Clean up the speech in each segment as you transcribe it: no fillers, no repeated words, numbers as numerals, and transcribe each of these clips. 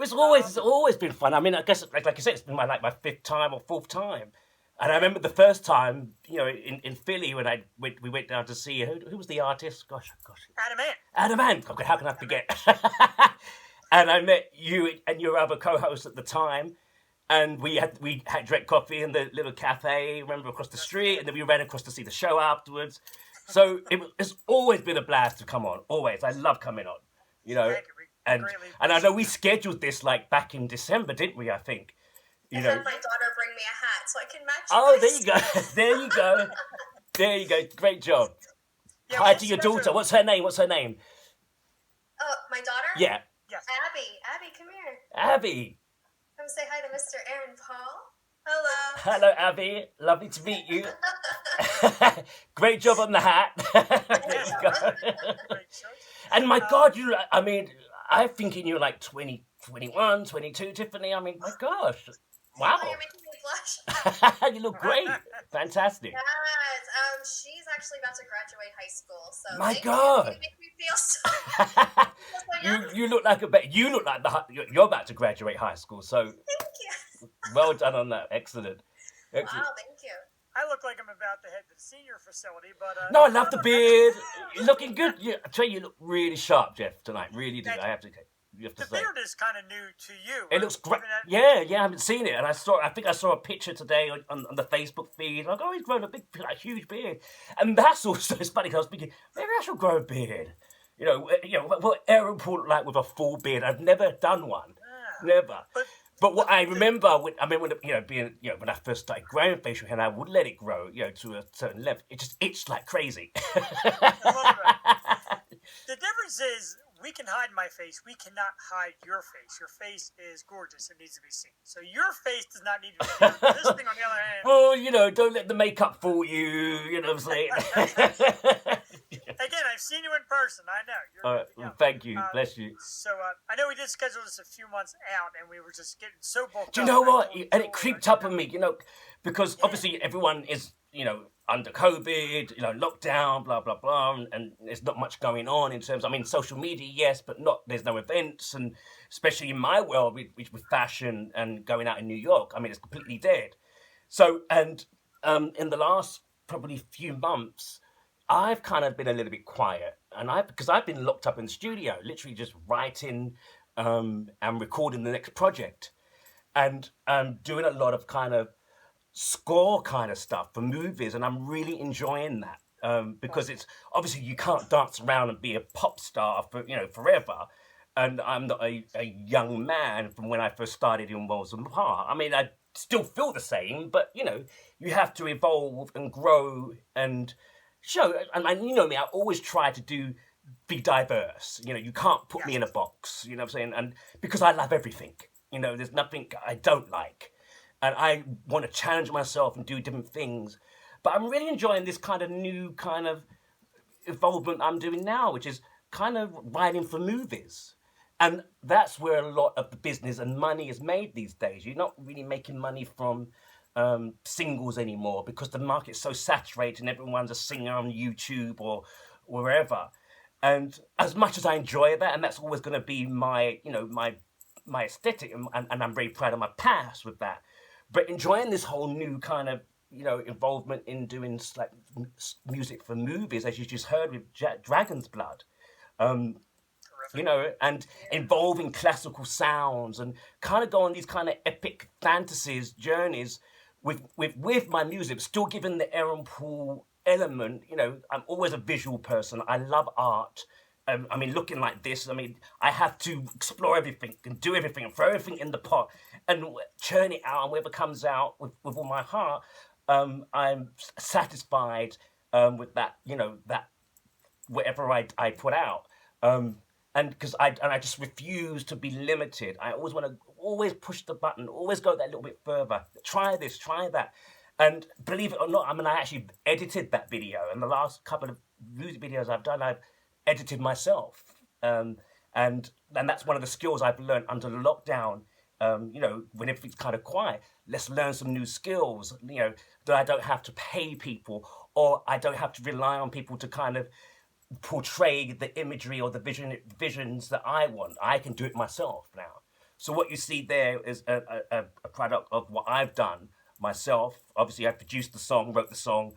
It's always been fun. I mean, I guess, like I said, it's been my fifth time or fourth time. And I remember the first time, in Philly when we went down to see who was the artist? Gosh. Adam Ant. Adam Ant. Okay, how can I forget? And I met you and your other co-host at the time, and we had drank coffee in the little cafe, remember, across the street, and then we ran across to see the show afterwards. So it's always been a blast to come on. Always, I love coming on. And I know we scheduled this like back in December, didn't we? I think. I had my daughter bring me a hat so I can match. Oh, there you go. There you go. Great job. Yeah, Hi to your daughter. What's her name? Oh, my daughter? Yeah. Yes. Abby, come here. Abby. Come say hi to Mr. Aaron Paul. Hello. Hello, Abby. Lovely to meet you. Great job on the hat. There you go. And my God, I'm thinking you're like 20, 21, 22, Tiffany. I mean, my gosh. Wow. Oh, you're making me blush. You look great. Fantastic. Yes. She's actually about to graduate high school. So my God. You make me feel so You look like you're about to graduate high school. So thank you. Well done on that. Excellent. Wow, thank you. I look like I'm about to head to the senior facility, but no, I love the beard. You're looking good. I tell you, look really sharp, Jeff, tonight. Really do. I have to say. The beard is kind of new to you. It looks great. Yeah, I haven't seen it, and I think I saw a picture today on the Facebook feed. Like, oh, he's grown a big, huge beard, and that's also it's funny because I was thinking maybe I should grow a beard. What Aaron Paul looked like with a full beard. I've never done one, never. But what I remember, when I first started growing facial hair, I would let it grow, to a certain level. It just itched like crazy. The difference is we can hide my face. We cannot hide your face. Your face is gorgeous. It needs to be seen. So your face does not need to be seen. This thing, on the other hand... Well, don't let the makeup fool you. You know what I'm saying? Again, I've seen you in person. I know. Thank you. Bless you. So I know we did schedule this a few months out, and we were just getting so booked up. Do you know what? And it creeped up on me, because obviously everyone is, under COVID, lockdown, blah, blah, blah, and there's not much going on in terms, social media, yes, but there's no events, and especially in my world with fashion and going out in New York, it's completely dead. So, and in the last probably few months, I've kind of been a little bit quiet, because I've been locked up in the studio, literally just writing and recording the next project, and doing a lot of kind of score kind of stuff for movies, and I'm really enjoying that because it's obviously you can't dance around and be a pop star for forever, and I'm not a young man from when I first started in Waltham Park. I still feel the same, but you have to evolve and grow and show. And you know me, I always try to be diverse. You can't put me in a box. You know what I'm saying? And because I love everything. There's nothing I don't like. And I want to challenge myself and do different things. But I'm really enjoying this kind of new kind of involvement I'm doing now, which is kind of writing for movies. And that's where a lot of the business and money is made these days. You're not really making money from singles anymore because the market's so saturated and everyone's a singer on YouTube or wherever. And as much as I enjoy that, and that's always going to be my aesthetic, and I'm very proud of my past with that. But enjoying this whole new kind of, involvement in doing like music for movies, as you just heard with Dragon's Blood, and involving classical sounds and kind of go on these kind of epic fantasies, journeys with my music, still giving the Aaron Paul element. I'm always a visual person. I love art. Looking like this, I have to explore everything and do everything and throw everything in the pot and churn it out, and whatever comes out with all my heart, I'm satisfied with that, that whatever I put out. And because I just refuse to be limited. I always want to always push the button, always go that little bit further. Try this, try that. And believe it or not, I actually edited that video, and the last couple of music videos I've done, I've edited myself, and that's one of the skills I've learned under the lockdown. When everything's kind of quiet, let's learn some new skills. That I don't have to pay people, or I don't have to rely on people to kind of portray the imagery or the visions that I want. I can do it myself now. So what you see there is a product of what I've done myself. Obviously, I produced the song, wrote the song,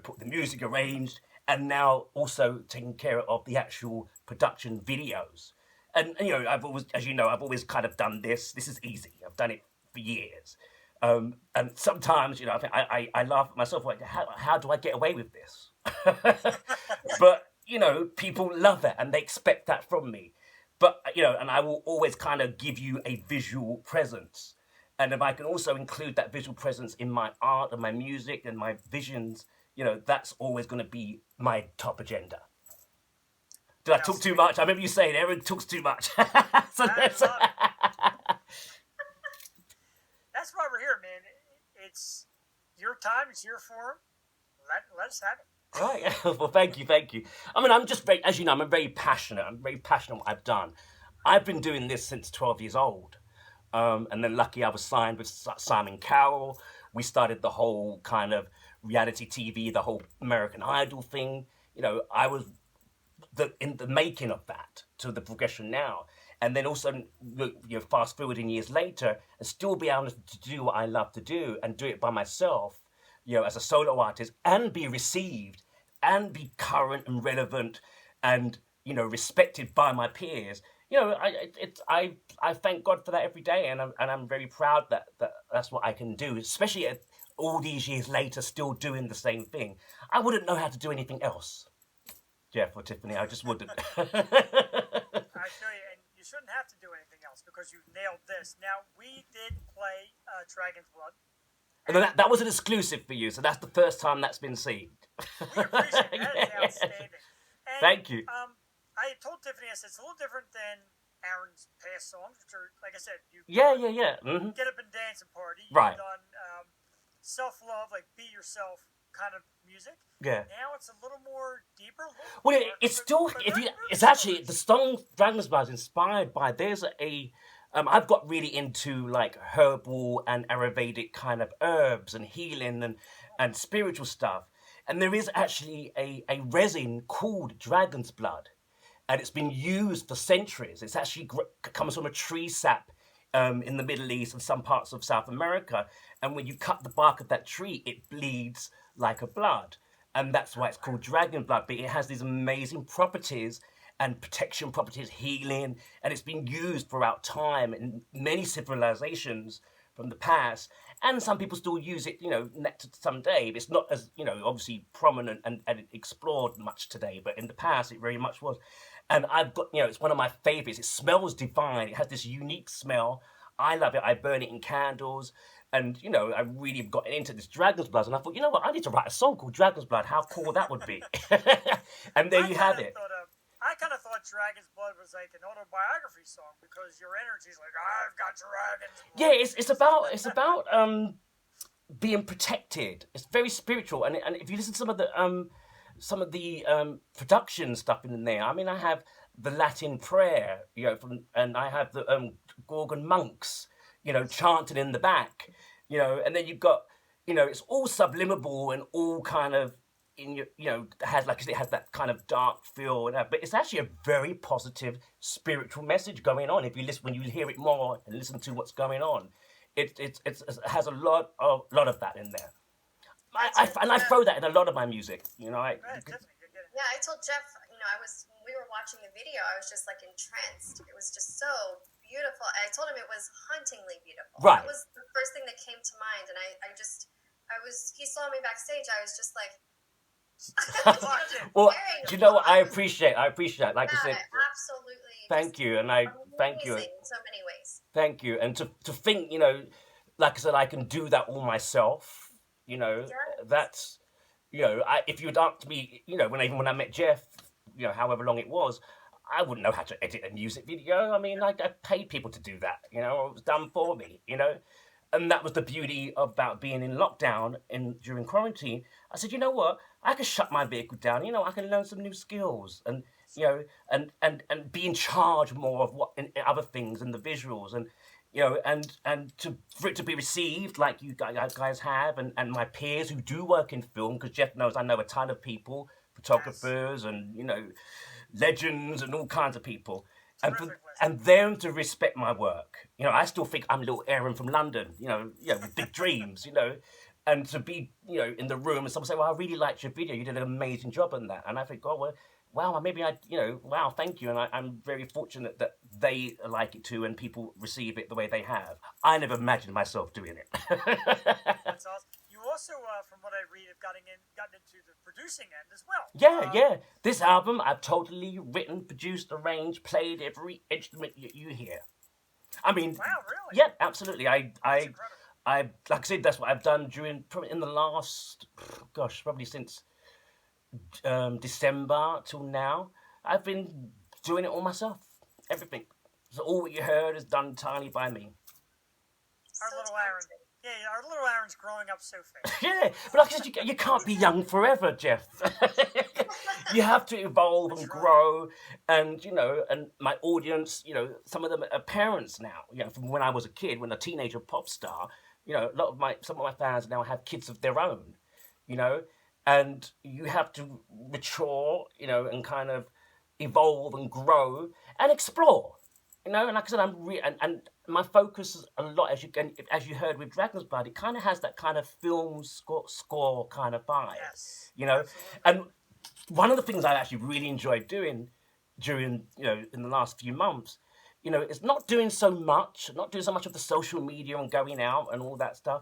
put the music, arranged, and now also taking care of the actual production videos. And I've always, as you know, I've always kind of done this. This is easy. I've done it for years. And sometimes, I think I laugh at myself, like, how do I get away with this? But, people love it and they expect that from me. But, and I will always kind of give you a visual presence. And if I can also include that visual presence in my art and my music and my visions, that's always going to be my top agenda. Did I talk too much? I remember you saying Aaron talks too much. So That's why we're here, man. It's your time. It's your forum. Let's have it. Right. Well, thank you. I mean, I'm just very, as you know, I'm very passionate. I'm very passionate what I've done. I've been doing this since 12 years old. And then lucky I was signed with Simon Cowell. We started the whole kind of reality TV, the whole American Idol thing. I was in the making of that to the progression now. And then also, fast forwarding years later, and still be able to do what I love to do and do it by myself, as a solo artist, and be received and be current and relevant and, respected by my peers. I thank God for that every day, and I'm very proud that that's what I can do, especially all these years later, still doing the same thing. I wouldn't know how to do anything else, Jeff or Tiffany. I just wouldn't. I feel you, and you shouldn't have to do anything else because you nailed this. Now, we did play Dragon's Blood. And then that was an exclusive for you, so that's the first time that's been seen. We appreciate that. That is outstanding. And, Thank you. I told Tiffany, I said, it's a little different than Aaron's past songs, which are, like I said, you Yeah. Mm-hmm. get up and dance and party. Right. You've done self-love, like be yourself kind of music. Yeah. Now it's a little more deeper. Well, it's still, it's actually, the song Dragon's Blood is inspired by, there's I've got really into like herbal and Ayurvedic kind of herbs and healing and spiritual stuff. And there is actually a resin called Dragon's Blood. And it's been used for centuries. It's actually comes from a tree sap in the Middle East and some parts of South America. And when you cut the bark of that tree, it bleeds like a blood. And that's why it's called dragon blood. But it has these amazing properties and protection properties, healing. And it's been used throughout time in many civilizations from the past. And some people still use it, to some day. It's not as, obviously prominent and explored much today. But in the past, it very much was. And I've got, it's one of my favorites. It smells divine. It has this unique smell. I love it. I burn it in candles. And, I really got into this Dragon's Blood. And I thought, what? I need to write a song called Dragon's Blood. How cool that would be. And there you have it. I kind of thought Dragon's Blood was like an autobiography song because your energy's like, I've got Dragon's Blood. Yeah, it's about being protected. It's very spiritual. And if you listen to some of the production stuff in there. I mean, I have the Latin prayer, and I have the Gorgon monks, chanting in the back, and then you've got, it's all sublimable and all kind of in your, it has that kind of dark feel, but it's actually a very positive spiritual message going on. If you listen, when you hear it more and listen to what's going on, it has a lot of that in there. I throw that in a lot of my music, Yeah, I told Jeff, when we were watching the video, I was just like entranced. It was just so beautiful. I told him it was hauntingly beautiful. Right. That was the first thing that came to mind. And he saw me backstage. I was just like, well, do you know what? I appreciate. Like I said, absolutely. Thank you, and I thank you in so many ways. Thank you, and to think, like I said, I can do that all myself. That's, if you'd asked me, when I met Jeff, however long it was, I wouldn't know how to edit a music video. I mean, I paid people to do that, it was done for me, And that was the beauty about being in lockdown during quarantine. I said, you know what? I can shut my vehicle down. I can learn some new skills and, and be in charge more of what in other things and the visuals and, for it to be received like you guys have and my peers who do work in film, because Jeff knows I know a ton of people, photographers and, legends and all kinds of people. and them to respect my work. You know, I still think I'm little Aaron from London. You know, with big dreams. You know, and to be in the room and someone say, "Well, I really liked your video. You did an amazing job on that." And I think, "Oh well, wow, maybe wow, thank you." And I'm very fortunate that they like it too, and people receive it the way they have. I never imagined myself doing it. That's awesome. You also, from what I read, have gotten into the producing end as well. Yeah. This album, I've totally written, produced, arranged, played every instrument you hear. I mean, wow, really? Yeah, absolutely. That's incredible. like I said, that's what I've done in the last, probably since December till now. I've been doing it all myself. Everything. So all what you heard is done entirely by me. Our little Aaron. Yeah, our little Aaron's growing up so fast. Yeah, but like I said, you can't be young forever, Jeff. You have to evolve and grow, and and my audience, some of them are parents now. From when I was a kid, when a teenager pop star, some of my fans now have kids of their own, and you have to mature, and kind of evolve and grow and explore. And like I said, and my focus is a lot, as you heard with Dragon's Blood, it kind of has that kind of film score kind of vibe, Yes, absolutely. And one of the things I actually really enjoyed doing during, in the last few months, is not doing so much of the social media and going out and all that stuff.